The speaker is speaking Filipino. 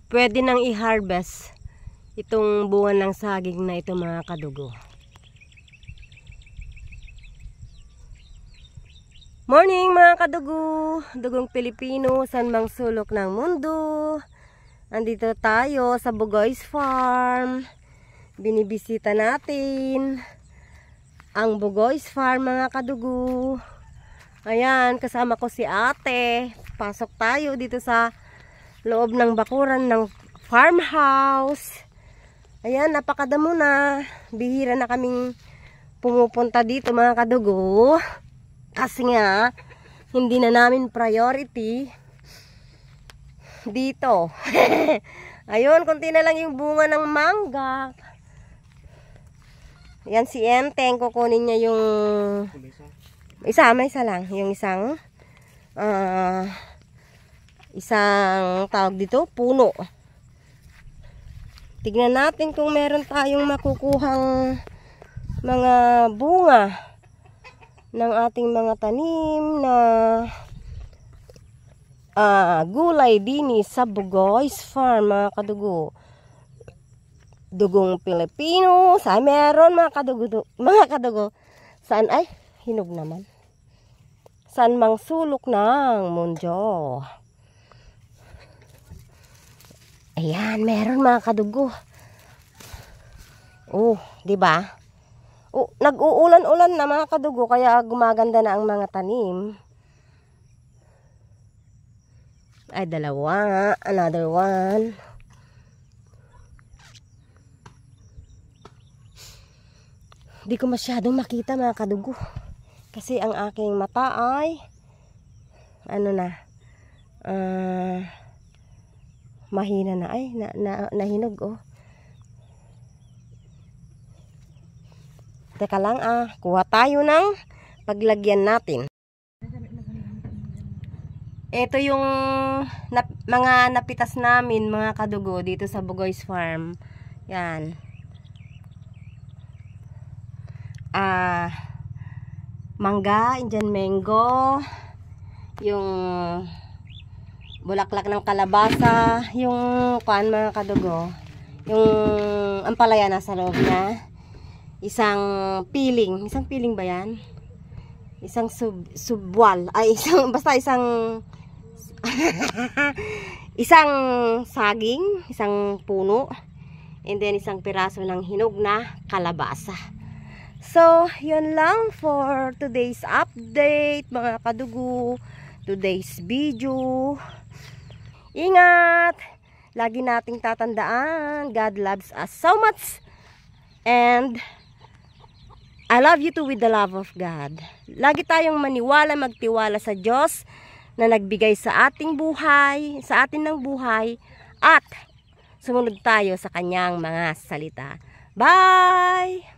pwede nang i-harvest itong bunga ng saging na ito mga kadugo. Morning mga kadugo, dugong Pilipino, saan mang sulok ng mundo. Andito tayo sa Bugoy's Farm. Binibisita natin ang Bugoy's Farm mga kadugo. Ayan, kasama ko si ate. Pasok tayo dito sa loob ng bakuran ng farmhouse. Ayan, napakadamo na. Bihira na kaming pumupunta dito mga kadugo. Kasi nga, hindi na namin priority dito. Ayun, konti na lang yung bunga ng mangga. Ayan si Enteng, kukunin niya yung may isa lang, yung isang tawag dito, puno. Tignan natin kung meron tayong makukuhang mga bunga ng ating mga tanim na gulay dini sa Bugoy's Farm mga kadugo. Dugong Pilipino, saan meron mga kadugo, saan ay hinog naman. Saan mang sulok ng mundo. Ayan, meron mga kadugo. Oh, 'di ba? Oh, nag-uulan-ulan na mga kadugo kaya gumaganda na ang mga tanim. Ay, dalawa, another one. Di ko masyadong makita mga kadugo. Kasi ang aking mata ay mahina na ay nahinog oh. Teka lang kuha tayo ng paglagyan natin. Ito yung mga napitas namin mga kadugo dito sa Bugoy's Farm. Yan. Mangga, Indian mango, yung bulaklak ng kalabasa, yung mga kadugo, yung ampalaya nasa loob niya, isang piling ba yan? Isang subwal, ay isang saging, isang puno, and then isang piraso ng hinog na kalabasa. So, yun lang for today's update mga kadugo, today's video. Ingat! Lagi nating tatandaan, God loves us so much and I love you too with the love of God. Lagi tayong maniwala, magtiwala sa Diyos na nagbigay sa ating buhay, sa atin ng buhay, at sumunod tayo sa kanyang mga salita. Bye!